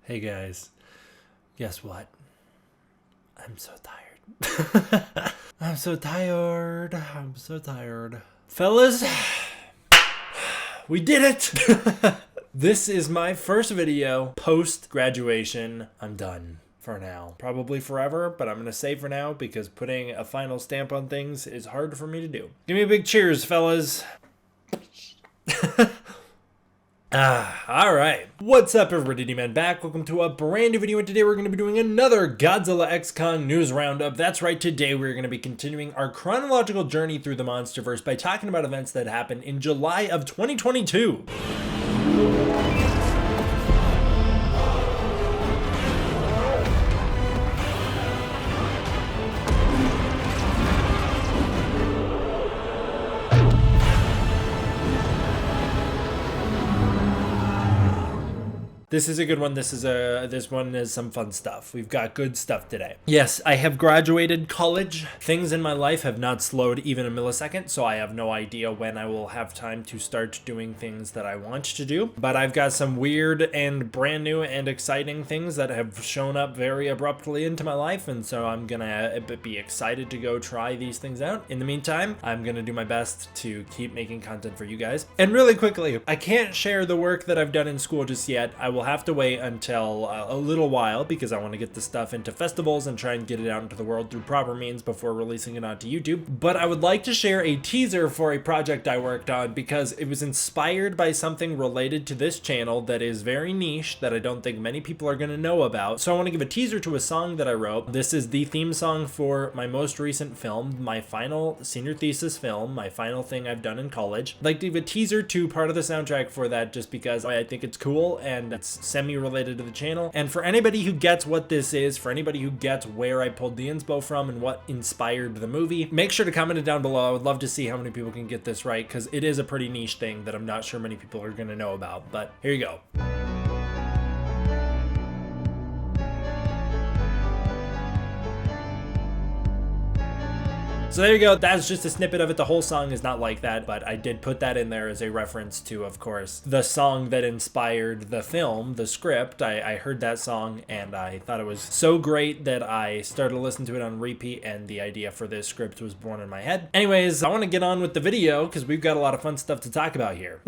Hey guys, guess what? I'm so tired. I'm so tired. I'm so tired. Fellas, we did it! This is my first video post-graduation. I'm done for now. Probably forever, but I'm gonna say for now because putting a final stamp on things is hard for me to do. Give me a big cheers, fellas. Alright. What's up, everybody? D-Man back. Welcome to a brand new video, and today we're going to be doing another Godzilla X Kong news roundup. That's right, today we're going to be continuing our chronological journey through the MonsterVerse by talking about events that happened in July of 2022. This is a good one. This one is some fun stuff. We've got good stuff today. Yes, I have graduated college. Things in my life have not slowed even a millisecond, so I have no idea when I will have time to start doing things that I want to do. But I've got some weird and brand new and exciting things that have shown up very abruptly into my life, and so I'm gonna be excited to go try these things out. In the meantime, I'm gonna do my best to keep making content for you guys. And really quickly, I can't share the work that I've done in school just yet. I will have to wait until a little while because I want to get the stuff into festivals and try and get it out into the world through proper means before releasing it onto YouTube. But I would like to share a teaser for a project I worked on because it was inspired by something related to this channel that is very niche that I don't think many people are going to know about. So I want to give a teaser to a song that I wrote. This is the theme song for my most recent film, my final senior thesis film, my final thing I've done in college. I'd like to give a teaser to part of the soundtrack for that just because I think it's cool and it's semi-related to the channel. And for anybody who gets what this is, for anybody who gets where I pulled the inspo from and what inspired the movie, make sure to comment it down below. I would love to see how many people can get this right because it is a pretty niche thing that I'm not sure many people are going to know about. But here you go. So there you go, that's just a snippet of it. The whole song is not like that, but I did put that in there as a reference to, of course, the song that inspired the film, the script. I heard that song and I thought it was so great that I started to listen to it on repeat, and the idea for this script was born in my head. Anyways, I want to get on with the video because we've got a lot of fun stuff to talk about here.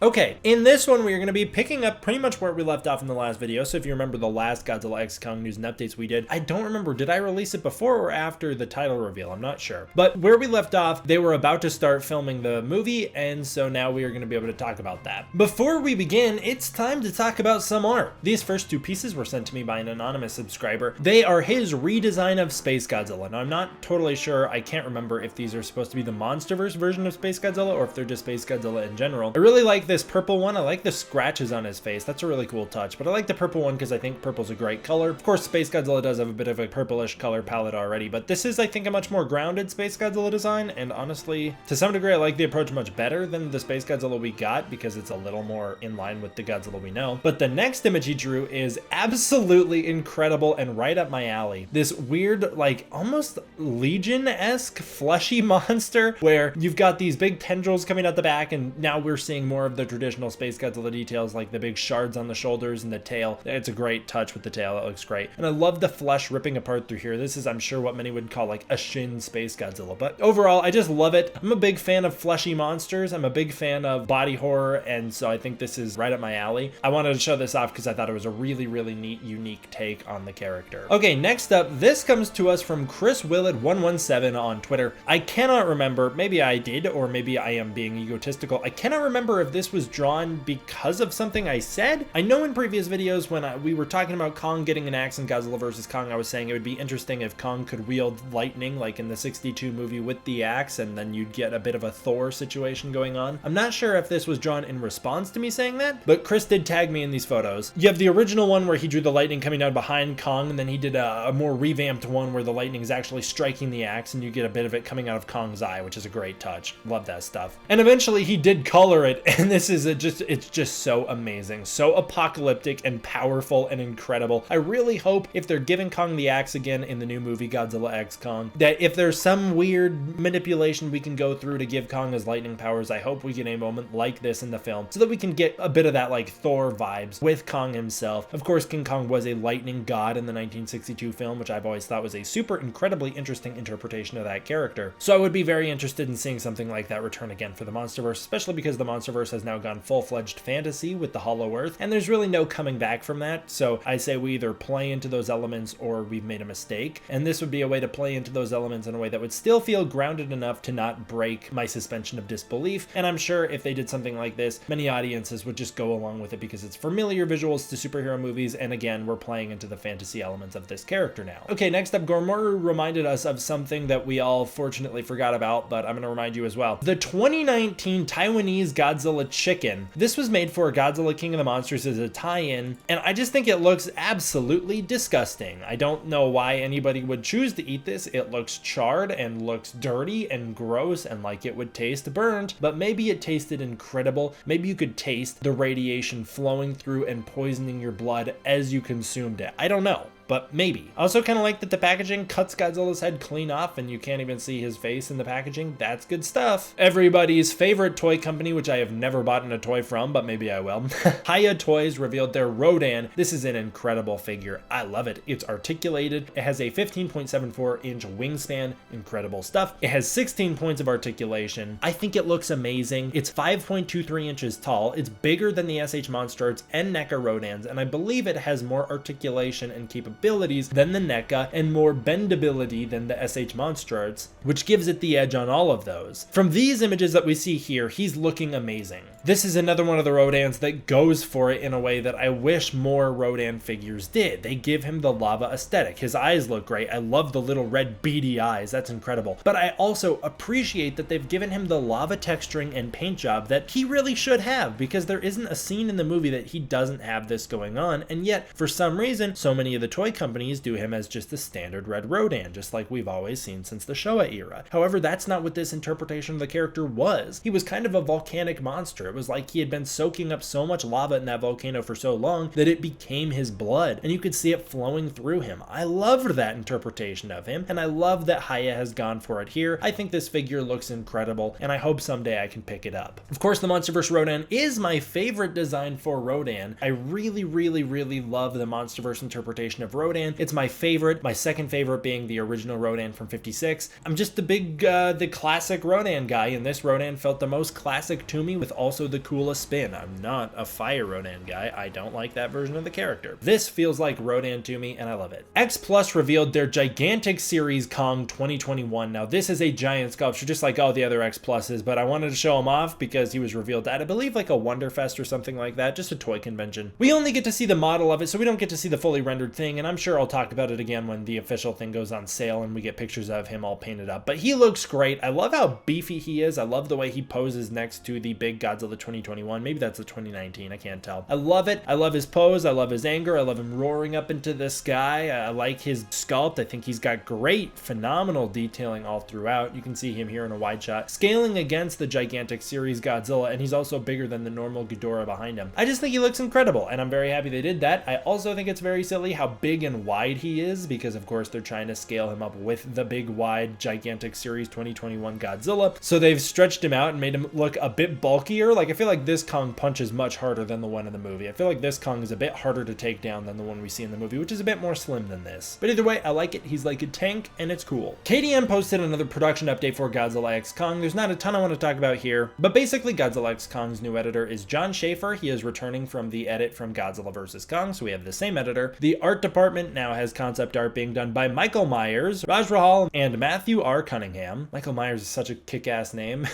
Okay, in this one we're going to be picking up pretty much where we left off in the last video. So if you remember the last Godzilla X Kong news and updates we did, I don't remember, did I release it before or after the title reveal? I'm not sure. But where we left off, they were about to start filming the movie, and so now we are going to be able to talk about that. Before we begin, it's time to talk about some art. These first two pieces were sent to me by an anonymous subscriber. They are his redesign of Space Godzilla. Now, I'm not totally sure, I can't remember if these are supposed to be the MonsterVerse version of Space Godzilla or if they're just Space Godzilla in general. I really like this purple one. I like the scratches on his face. That's a really cool touch, but I like the purple one because I think purple's a great color. Of course, Space Godzilla does have a bit of a purplish color palette already, but this is, I think, a much more grounded Space Godzilla design, and honestly, to some degree, I like the approach much better than the Space Godzilla we got because it's a little more in line with the Godzilla we know. But the next image he drew is absolutely incredible and right up my alley. This weird, like, almost Legion-esque fleshy monster where you've got these big tendrils coming out the back, and now we're seeing more of the traditional Space Godzilla details like the big shards on the shoulders and the tail. It's a great touch with the tail. It looks great. And I love the flesh ripping apart through here. This is, I'm sure, what many would call like a Shin Space Godzilla. But overall, I just love it. I'm a big fan of fleshy monsters. I'm a big fan of body horror, and so I think this is right up my alley. I wanted to show this off because I thought it was a really, really neat, unique take on the character. Okay, next up, this comes to us from Chris Willett117 on Twitter. I cannot remember, maybe I did, or maybe I am being egotistical. I cannot remember if this was drawn because of something I said. I know in previous videos when we were talking about Kong getting an axe in Godzilla vs. Kong, I was saying it would be interesting if Kong could wield lightning like in the 62 movie with the axe, and then you'd get a bit of a Thor situation going on. I'm not sure if this was drawn in response to me saying that, but Chris did tag me in these photos. You have the original one where he drew the lightning coming down behind Kong, and then he did a more revamped one where the lightning is actually striking the axe, and you get a bit of it coming out of Kong's eye, which is a great touch. Love that stuff. And eventually he did color it, and this is it's just so amazing, so apocalyptic and powerful and incredible. I really hope if they're giving Kong the axe again in the new movie Godzilla X Kong, that if there's some some weird manipulation we can go through to give Kong his lightning powers. I hope we get a moment like this in the film so that we can get a bit of that like Thor vibes with Kong himself. Of course, King Kong was a lightning god in the 1962 film, which I've always thought was a super incredibly interesting interpretation of that character. So I would be very interested in seeing something like that return again for the MonsterVerse, especially because the MonsterVerse has now gone full-fledged fantasy with the Hollow Earth, and there's really no coming back from that. So I say we either play into those elements or we've made a mistake, and this would be a way to play into those elements in a way that would still feel grounded enough to not break my suspension of disbelief. And I'm sure if they did something like this, many audiences would just go along with it because it's familiar visuals to superhero movies, and again, we're playing into the fantasy elements of this character now. Okay, next up, Gormoru reminded us of something that we all fortunately forgot about, but I'm going to remind you as well. The 2019 Taiwanese Godzilla chicken. This was made for Godzilla King of the Monsters as a tie-in, and I just think it looks absolutely disgusting. I don't know why anybody would choose to eat this. It looks charred and looks dirty and gross and like it would taste burnt, but maybe it tasted incredible. Maybe you could taste the radiation flowing through and poisoning your blood as you consumed it. I don't know, but maybe. I also kind of like that the packaging cuts Godzilla's head clean off and you can't even see his face in the packaging. That's good stuff. Everybody's favorite toy company, which I have never bought a toy from, but maybe I will. Hiya Toys revealed their Rodan. This is an incredible figure. I love it. It's articulated. It has a 15.74-inch wingspan. Incredible stuff. It has 16 points of articulation. I think it looks amazing. It's 5.23 inches tall. It's bigger than the SH Monster Arts and NECA Rodans, and I believe it has more articulation and capabilities than the NECA and more bendability than the SH Monster Arts, which gives it the edge on all of those. From these images that we see here, he's looking amazing. This is another one of the Rodans that goes for it in a way that I wish more Rodan figures did. They give him the lava aesthetic. His eyes look great. I love the little red beady eyes. That's incredible. But I also appreciate that they've given him the lava texturing and paint job that he really should have, because there isn't a scene in the movie that he doesn't have this going on, and yet for some reason so many of the toy companies do him as just the standard red Rodan, just like we've always seen since the Showa era. However, that's not what this interpretation of the character was. He was kind of a volcanic monster. It was like he had been soaking up so much lava in that volcano for so long that it became his blood, and you could see it flowing through him. I loved that interpretation of him, and I love that Hiya has gone for it here. I think this figure looks incredible, and I hope someday I can pick it up. Of course, the MonsterVerse Rodan is my favorite design for Rodan. I really love the MonsterVerse interpretation of Rodan. It's my favorite, my second favorite being the original Rodan from 56. I'm just the classic Rodan guy, and this Rodan felt the most classic to me with also the coolest spin. I'm not a Fire Rodan guy. I don't like that version of the character. This feels like Rodan to me, and I love it. X Plus revealed their gigantic series Kong 2021. Now, this is a giant sculpture, just like all the other X Pluses, but I wanted to show him off because he was revealed at, I believe, like a Wonderfest or something like that, just a toy convention. We only get to see the model of it, so we don't get to see the fully rendered thing, and I'm sure I'll talk about it again when the official thing goes on sale and we get pictures of him all painted up. But he looks great. I love how beefy he is. I love the way he poses next to the big Godzilla 2021. Maybe that's the 2019, I can't tell. I love it. I love his pose. I love his anger. I love him roaring up into the sky. I like his sculpt. I think he's got great, phenomenal detailing all throughout. You can see him here in a wide shot, scaling against the gigantic series Godzilla, and he's also bigger than the normal Ghidorah behind him. I just think he looks incredible, and I'm very happy they did that. I also think it's very silly how big and wide he is, because of course they're trying to scale him up with the big, wide, gigantic series 2021 Godzilla. So they've stretched him out and made him look a bit bulkier. Like, I feel like this Kong punches much harder than the one in the movie. I feel like this Kong is a bit harder to take down than the one we see in the movie, which is a bit more slim than this. But either way, I like it. He's like a tank, and it's cool. KDM posted another production update for Godzilla X Kong. There's not a ton I want to talk about here, but basically Godzilla X Kong's new editor is John Schaefer. He is returning from the edit from Godzilla vs. Kong, so we have the same editor. The art department now has concept art being done by Michael Myers, Raj Rahal, and Matthew R. Cunningham. Michael Myers is such a kick-ass name.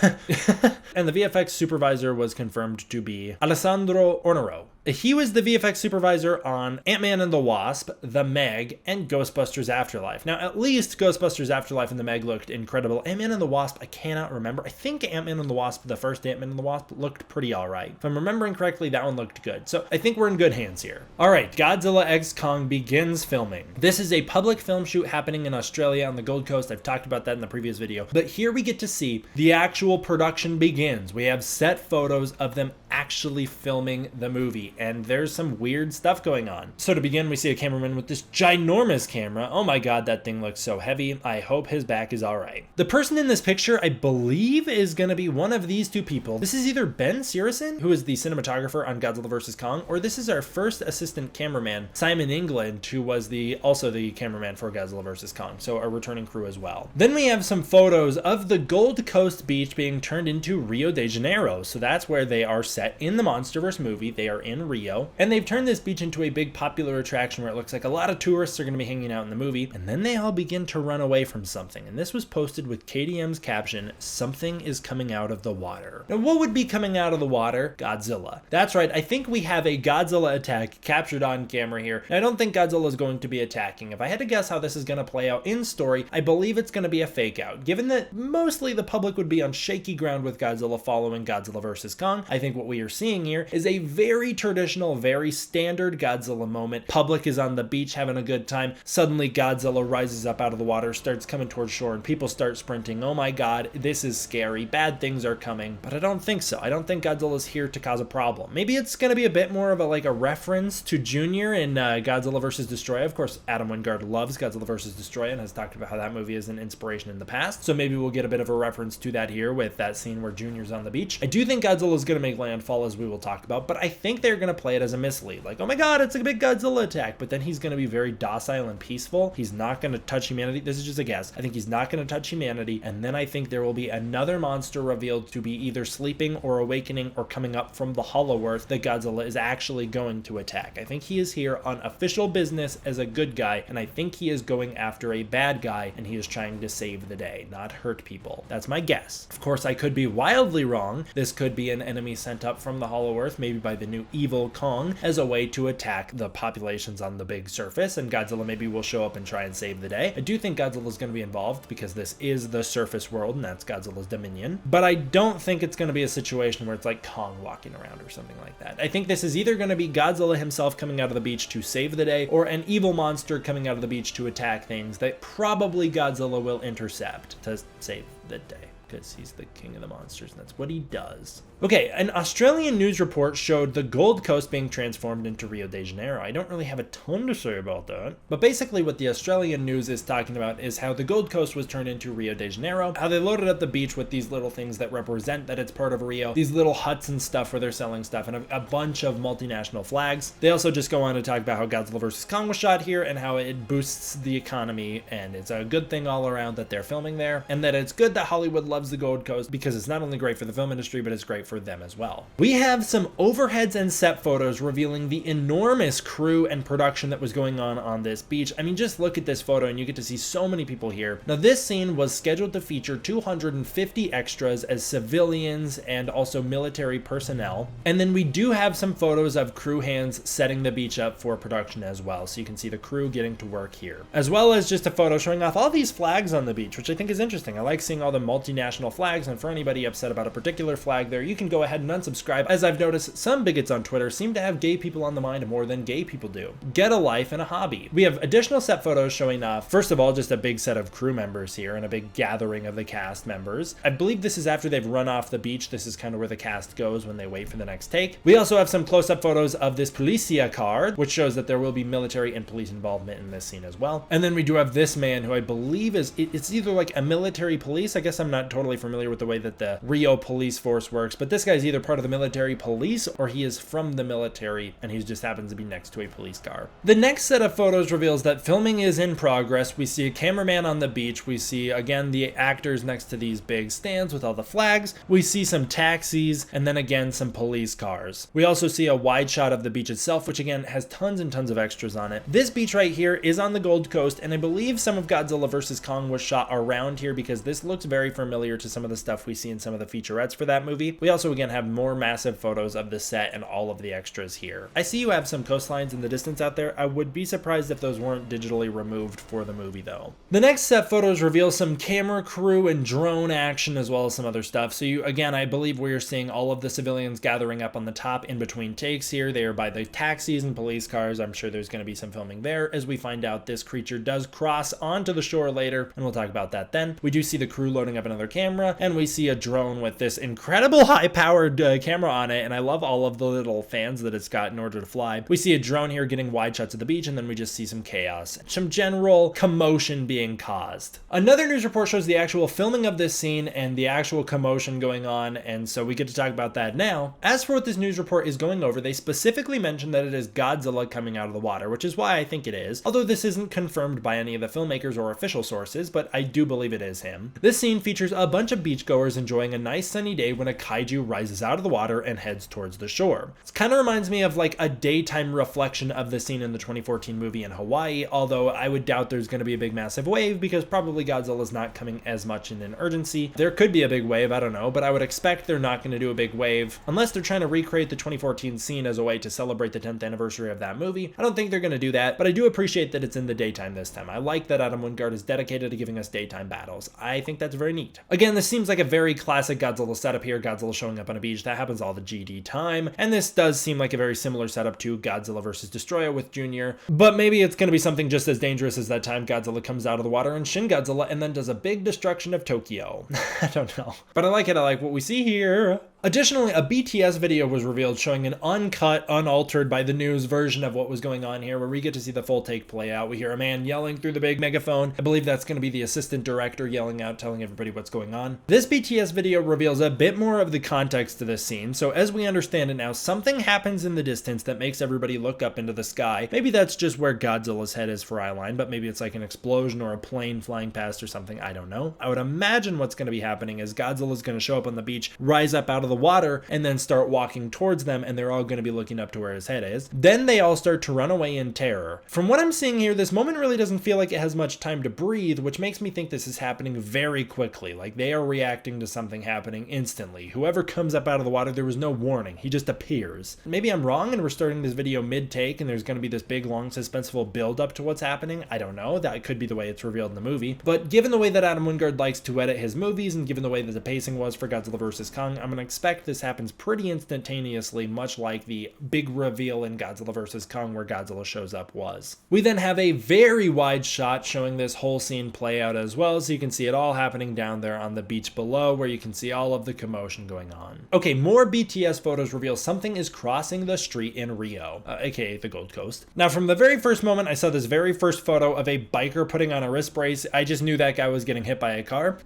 And the VFX supervisor was confirmed to be Alessandro Ornero. He was the VFX supervisor on Ant-Man and the Wasp, The Meg, and Ghostbusters Afterlife. Now, at least Ghostbusters Afterlife and The Meg looked incredible. Ant-Man and the Wasp, I cannot remember. I think Ant-Man and the Wasp, the first Ant-Man and the Wasp, looked pretty alright. If I'm remembering correctly, that one looked good. So I think we're in good hands here. Alright, Godzilla X Kong begins filming. This is a public film shoot happening in Australia on the Gold Coast. I've talked about that in the previous video. But here we get to see the actual production begins. We have set photos of them actually filming the movie. movie, and there's some weird stuff going on. So to begin, we see a cameraman with this ginormous camera. Oh my god, that thing looks so heavy. I hope his back is alright. The person in this picture, I believe, is going to be one of these two people. This is either Ben Searson, who is the cinematographer on Godzilla vs. Kong, or this is our first assistant cameraman, Simon England, who was also the cameraman for Godzilla vs. Kong, so a returning crew as well. Then we have some photos of the Gold Coast beach being turned into Rio de Janeiro, so that's where they are set in the MonsterVerse movie. They are in Rio, and they've turned this beach into a big popular attraction where it looks like a lot of tourists are going to be hanging out in the movie, and then they all begin to run away from something, and this was posted with KDM's caption, "Something is coming out of the water." Now, what would be coming out of the water? Godzilla. That's right, I think we have a Godzilla attack captured on camera here. I don't think Godzilla is going to be attacking. If I had to guess how this is going to play out in story, I believe it's going to be a fake out. Given that mostly the public would be on shaky ground with Godzilla following Godzilla vs. Kong, I think what we are seeing here is a very traditional, very standard Godzilla moment. Public is on the beach having a good time. Suddenly Godzilla rises up out of the water, starts coming towards shore, and people start sprinting. Oh my god, this is scary. Bad things are coming. But I don't think so. I don't think Godzilla's here to cause a problem. Maybe it's going to be a bit more of a reference to Junior in Godzilla vs. Destoroyah. Of course, Adam Wingard loves Godzilla vs. Destoroyah and has talked about how that movie is an inspiration in the past. So maybe we'll get a bit of a reference to that here with that scene where Junior's on the beach. I do think Godzilla is going to make landfall, as we will talk about, but I think they're going to play it as a mislead. Like, oh my god, it's a big Godzilla attack, but then he's going to be very docile and peaceful. He's not going to touch humanity. This is just a guess. I think he's not going to touch humanity, and then I think there will be another monster revealed to be either sleeping or awakening or coming up from the Hollow Earth that Godzilla is actually going to attack. I think he is here on official business as a good guy, and I think he is going after a bad guy, and he is trying to save the day, not hurt people. That's my guess. Of course, I could be wildly wrong. This could be an enemy sent up from the Hollow Earth, maybe by the new evil Kong, as a way to attack the populations on the big surface, and Godzilla maybe will show up and try and save the day. I do think Godzilla is going to be involved because this is the surface world, and that's Godzilla's dominion, but I don't think it's going to be a situation where it's like Kong walking around or something like that. I think this is either going to be Godzilla himself coming out of the beach to save the day, or an evil monster coming out of the beach to attack things that probably Godzilla will intercept to save the day, because he's the king of the monsters and that's what he does. Okay, an Australian news report showed the Gold Coast being transformed into Rio de Janeiro. I don't really have a ton to say about that, but basically what the Australian news is talking about is how the Gold Coast was turned into Rio de Janeiro, how they loaded up the beach with these little things that represent that it's part of Rio, these little huts and stuff where they're selling stuff, and a bunch of multinational flags. They also just go on to talk about how Godzilla vs. Kong was shot here and how it boosts the economy, and it's a good thing all around that they're filming there, and that it's good that Hollywood loves the Gold Coast because it's not only great for the film industry, but it's great for them as well. We have some overheads and set photos revealing the enormous crew and production that was going on this beach. I mean, just look at this photo and you get to see so many people here. Now, this scene was scheduled to feature 250 extras as civilians and also military personnel. And then we do have some photos of crew hands setting the beach up for production as well. So you can see the crew getting to work here, as well as just a photo showing off all these flags on the beach, which I think is interesting. I like seeing all the multinational flags, and for anybody upset about a particular flag there, you can go ahead and unsubscribe, as I've noticed some bigots on Twitter seem to have gay people on the mind more than gay people do. Get a life and a hobby. We have additional set photos showing off, first of all, just a big set of crew members here and a big gathering of the cast members. I believe this is after they've run off the beach. This is kind of where the cast goes when they wait for the next take. We also have some close-up photos of this Policia car, which shows that there will be military and police involvement in this scene as well. And then we do have this man who I believe it's either like a military police. I guess I'm not totally familiar with the way that the Rio police force works, but this guy's either part of the military police or he is from the military and he just happens to be next to a police car. The next set of photos reveals that filming is in progress. We see a cameraman on the beach. We see again the actors next to these big stands with all the flags. We see some taxis and then again some police cars. We also see a wide shot of the beach itself, which again has tons and tons of extras on it. This beach right here is on the Gold Coast, and I believe some of Godzilla vs. Kong was shot around here because this looks very familiar to some of the stuff we see in some of the featurettes for that movie. We also again have more massive photos of the set and all of the extras here. I see you have some coastlines in the distance out there. I would be surprised if those weren't digitally removed for the movie though. The next set photos reveal some camera crew and drone action as well as some other stuff. So you again, I believe we are seeing all of the civilians gathering up on the top in between takes here. They are by the taxis and police cars. I'm sure there's going to be some filming there as we find out this creature does cross onto the shore later, and we'll talk about that then. We do see the crew loading up another camera, and we see a drone with this incredible high high-powered camera on it, and I love all of the little fans that it's got in order to fly. We see a drone here getting wide shots of the beach, and then we just see some chaos, some general commotion being caused. Another news report shows the actual filming of this scene and the actual commotion going on, and so we get to talk about that now. As for what this news report is going over, they specifically mention that it is Godzilla coming out of the water, which is why I think it is, although this isn't confirmed by any of the filmmakers or official sources, but I do believe it is him. This scene features a bunch of beachgoers enjoying a nice sunny day when a kaiju rises out of the water and heads towards the shore. This kind of reminds me of like a daytime reflection of the scene in the 2014 movie in Hawaii, although I would doubt there's going to be a big massive wave because probably Godzilla's not coming as much in an urgency. There could be a big wave, I don't know, but I would expect they're not going to do a big wave unless they're trying to recreate the 2014 scene as a way to celebrate the 10th anniversary of that movie. I don't think they're going to do that, but I do appreciate that it's in the daytime this time. I like that Adam Wingard is dedicated to giving us daytime battles. I think that's very neat. Again, this seems like a very classic Godzilla setup here. Godzilla showing up on a beach. That happens all the GD time. And this does seem like a very similar setup to Godzilla vs. Destroyer with Junior. But maybe it's going to be something just as dangerous as that time Godzilla comes out of the water in Shin Godzilla and then does a big destruction of Tokyo. I don't know. But I like it. I like what we see here. Additionally, a BTS video was revealed showing an uncut, unaltered by the news version of what was going on here, where we get to see the full take play out. We hear a man yelling through the big megaphone. I believe that's going to be the assistant director yelling out, telling everybody what's going on. This BTS video reveals a bit more of the context to this scene. So as we understand it now, something happens in the distance that makes everybody look up into the sky. Maybe that's just where Godzilla's head is for eyeline, but maybe it's like an explosion or a plane flying past or something. I don't know. I would imagine what's going to be happening is Godzilla's going to show up on the beach, rise up out of the water, and then start walking towards them, and they're all going to be looking up to where his head is. Then they all start to run away in terror. From what I'm seeing here, this moment really doesn't feel like it has much time to breathe, which makes me think this is happening very quickly. Like they are reacting to something happening instantly. Whoever comes up out of the water, there was no warning. He just appears. Maybe I'm wrong and we're starting this video mid-take and there's going to be this big, long, suspenseful build up to what's happening. I don't know. That could be the way it's revealed in the movie. But given the way that Adam Wingard likes to edit his movies and given the way that the pacing was for Godzilla vs. Kong, I'm going to expect this happens pretty instantaneously, much like the big reveal in Godzilla vs. Kong where Godzilla shows up was. We then have a very wide shot showing this whole scene play out as well, so you can see it all happening down there on the beach below where you can see all of the commotion going on. Okay, more BTS photos reveal something is crossing the street in Rio, aka the Gold Coast. Now from the very first moment I saw this very first photo of a biker putting on a wrist brace, I just knew that guy was getting hit by a car.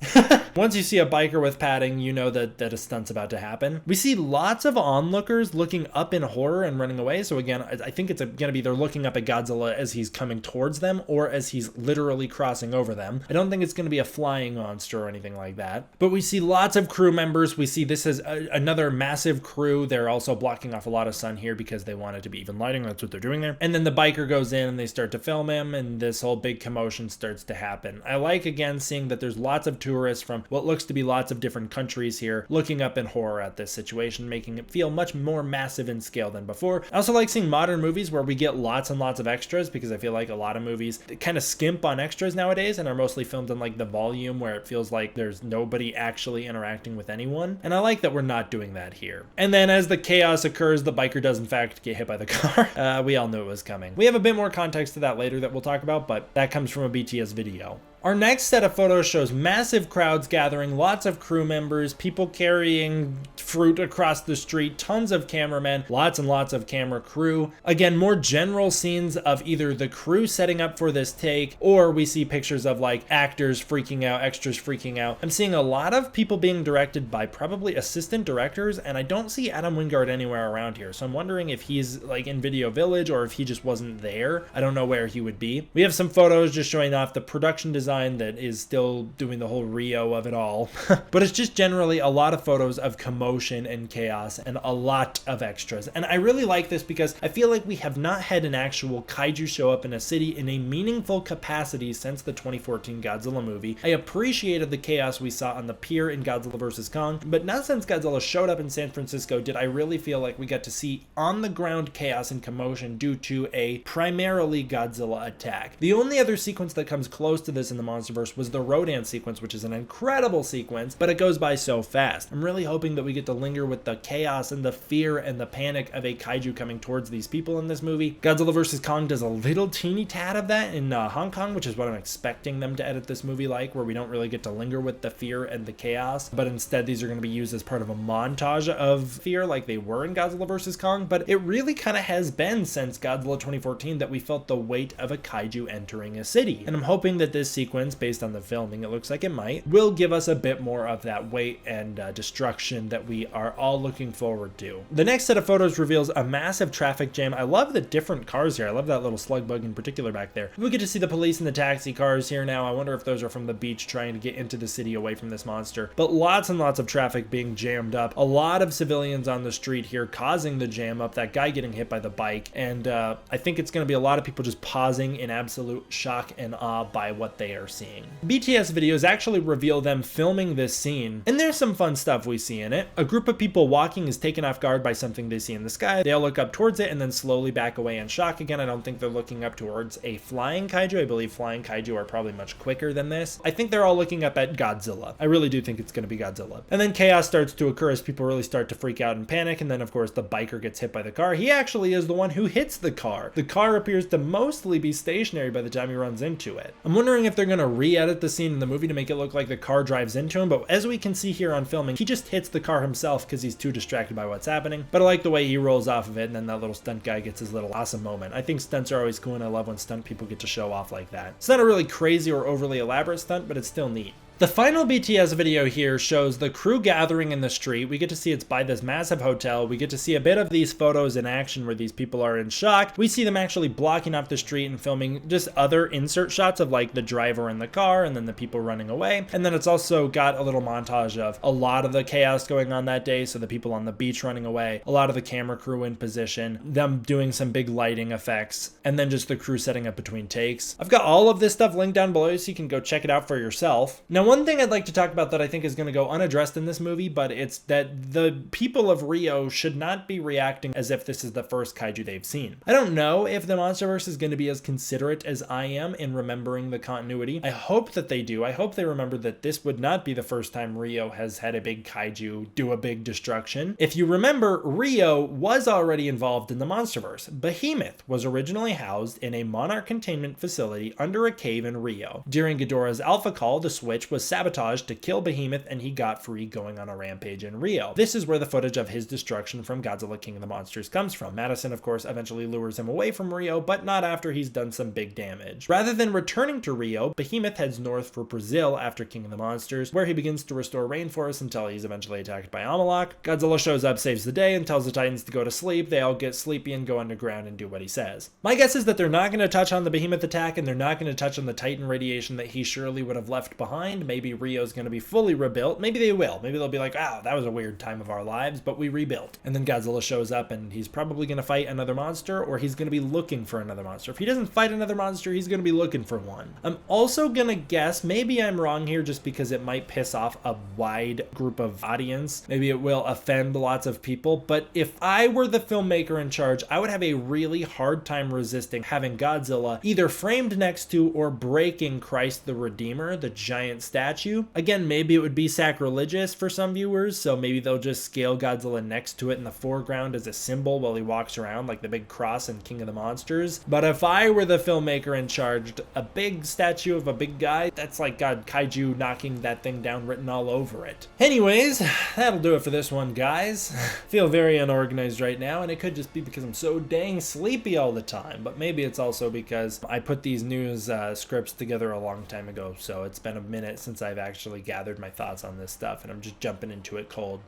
Once you see a biker with padding, you know that a stunt's about to happen. We see lots of onlookers looking up in horror and running away. So again, I think it's going to be they're looking up at Godzilla as he's coming towards them or as he's literally crossing over them. I don't think it's going to be a flying monster or anything like that. But we see lots of crew members. We see this as another massive crew. They're also blocking off a lot of sun here because they want it to be even lighting. That's what they're doing there. And then the biker goes in and they start to film him and this whole big commotion starts to happen. I like, again, seeing that there's lots of tourists from what looks to be lots of different countries here looking up in horror at this situation, making it feel much more massive in scale than before. I also like seeing modern movies where we get lots and lots of extras because I feel like a lot of movies kind of skimp on extras nowadays and are mostly filmed in like the volume where it feels like there's nobody actually interacting with anyone. And I like that we're not doing that here. And then as the chaos occurs, the biker does in fact get hit by the car. We all knew it was coming. We have a bit more context to that later that we'll talk about, but that comes from a BTS video. Our next set of photos shows massive crowds gathering, lots of crew members, people carrying fruit across the street, tons of cameramen, lots and lots of camera crew. Again, more general scenes of either the crew setting up for this take, or we see pictures of like actors freaking out, extras freaking out. I'm seeing a lot of people being directed by probably assistant directors, and I don't see Adam Wingard anywhere around here. So I'm wondering if he's like in Video Village or if he just wasn't there. I don't know where he would be. We have some photos just showing off the production design that is still doing the whole Rio of it all. But it's just generally a lot of photos of commotion and chaos and a lot of extras. And I really like this because I feel like we have not had an actual kaiju show up in a city in a meaningful capacity since the 2014 Godzilla movie. I appreciated the chaos we saw on the pier in Godzilla vs. Kong, but not since Godzilla showed up in San Francisco did I really feel like we got to see on the ground chaos and commotion due to a primarily Godzilla attack. The only other sequence that comes close to this in the MonsterVerse was the Rodan sequence, which is an incredible sequence, but it goes by so fast. I'm really hoping that we get to linger with the chaos and the fear and the panic of a kaiju coming towards these people in this movie. Godzilla vs. Kong does a little teeny tad of that in Hong Kong, which is what I'm expecting them to edit this movie like, where we don't really get to linger with the fear and the chaos, but instead these are going to be used as part of a montage of fear like they were in Godzilla vs. Kong. But it really kind of has been since Godzilla 2014 that we felt the weight of a kaiju entering a city, and I'm hoping that this sequence, based on the filming, it looks like it might, will give us a bit more of that weight and destruction that we are all looking forward to. The next set of photos reveals a massive traffic jam. I love the different cars here. I love that little slug bug in particular back there. We get to see the police and the taxi cars here now. I wonder if those are from the beach trying to get into the city away from this monster. But lots and lots of traffic being jammed up. A lot of civilians on the street here causing the jam up. That guy getting hit by the bike. And I think it's going to be a lot of people just pausing in absolute shock and awe by what they are seeing. BTS videos actually reveal them filming this scene, and there's some fun stuff we see in it. A group of people walking is taken off guard by something they see in the sky. They all look up towards it and then slowly back away in shock again. I don't think they're looking up towards a flying kaiju. I believe flying kaiju are probably much quicker than this. I think they're all looking up at Godzilla. I really do think it's going to be Godzilla. And then chaos starts to occur as people really start to freak out and panic, and then of course the biker gets hit by the car. He actually is the one who hits the car. The car appears to mostly be stationary by the time he runs into it. I'm wondering if they're going to re-edit the scene in the movie to make it look like the car drives into him, but as we can see here on filming, he just hits the car himself because he's too distracted by what's happening. But I like the way he rolls off of it, and then that little stunt guy gets his little awesome moment. I think stunts are always cool, and I love when stunt people get to show off like that. It's not a really crazy or overly elaborate stunt, but it's still neat. The final BTS video here shows the crew gathering in the street. We get to see it's by this massive hotel. We get to see a bit of these photos in action where these people are in shock. We see them actually blocking off the street and filming just other insert shots of like the driver in the car and then the people running away. And then it's also got a little montage of a lot of the chaos going on that day. So the people on the beach running away, a lot of the camera crew in position, them doing some big lighting effects, and then just the crew setting up between takes. I've got all of this stuff linked down below so you can go check it out for yourself. Now, one thing I'd like to talk about that I think is going to go unaddressed in this movie, but it's that the people of Rio should not be reacting as if this is the first kaiju they've seen. I don't know if the MonsterVerse is going to be as considerate as I am in remembering the continuity. I hope that they do. I hope they remember that this would not be the first time Rio has had a big kaiju do a big destruction. If you remember, Rio was already involved in the MonsterVerse. Behemoth was originally housed in a Monarch containment facility under a cave in Rio. During Ghidorah's alpha call, the switch was sabotaged to kill Behemoth, and he got free going on a rampage in Rio. This is where the footage of his destruction from Godzilla King of the Monsters comes from. Madison, of course, eventually lures him away from Rio, but not after he's done some big damage. Rather than returning to Rio, Behemoth heads north for Brazil after King of the Monsters, where he begins to restore rainforests until he's eventually attacked by Amalok. Godzilla shows up, saves the day, and tells the Titans to go to sleep. They all get sleepy and go underground and do what he says. My guess is that they're not going to touch on the Behemoth attack, and they're not going to touch on the Titan radiation that he surely would have left behind. Maybe Rio's going to be fully rebuilt. Maybe they will. Maybe they'll be like, oh, that was a weird time of our lives, but we rebuilt. And then Godzilla shows up and he's probably going to fight another monster, or he's going to be looking for another monster. If he doesn't fight another monster, he's going to be looking for one. I'm also going to guess, maybe I'm wrong here just because it might piss off a wide group of audience. Maybe it will offend lots of people, but if I were the filmmaker in charge, I would have a really hard time resisting having Godzilla either framed next to or breaking Christ the Redeemer, the giant statue. Again, maybe it would be sacrilegious for some viewers, so maybe they'll just scale Godzilla next to it in the foreground as a symbol while he walks around like the big cross in King of the Monsters. But if I were the filmmaker in charge, a big statue of a big guy, that's like God kaiju knocking that thing down written all over it. Anyways, that'll do it for this one, guys. Feel very unorganized right now, and it could just be because I'm so dang sleepy all the time, but maybe it's also because I put these news scripts together a long time ago, so it's been a minute since I've actually gathered my thoughts on this stuff, and I'm just jumping into it cold.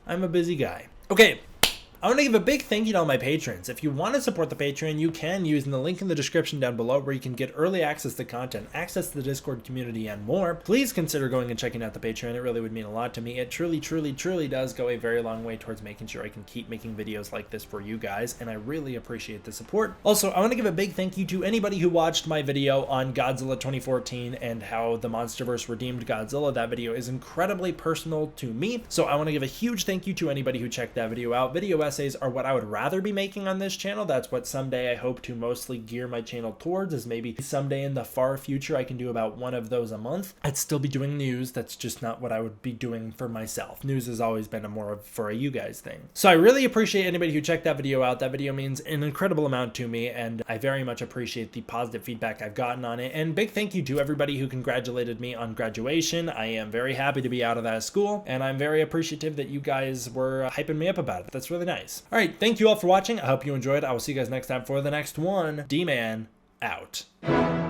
I'm a busy guy. Okay. I want to give a big thank you to all my patrons. If you want to support the Patreon, you can using the link in the description down below where you can get early access to content, access to the Discord community, and more. Please consider going and checking out the Patreon. It really would mean a lot to me. It truly, truly, truly does go a very long way towards making sure I can keep making videos like this for you guys, and I really appreciate the support. Also, I want to give a big thank you to anybody who watched my video on Godzilla 2014 and how the MonsterVerse redeemed Godzilla. That video is incredibly personal to me, so I want to give a huge thank you to anybody who checked that video out. Video essays are what I would rather be making on this channel. That's what someday I hope to mostly gear my channel towards, is maybe someday in the far future I can do about one of those a month. I'd still be doing news. That's just not what I would be doing for myself. News has always been a more of for a you guys thing. So I really appreciate anybody who checked that video out. That video means an incredible amount to me, and I very much appreciate the positive feedback I've gotten on it. And big thank you to everybody who congratulated me on graduation. I am very happy to be out of that school, and I'm very appreciative that you guys were hyping me up about it. That's really nice. All right, thank you all for watching. I hope you enjoyed. I will see you guys next time for the next one. D-Man out.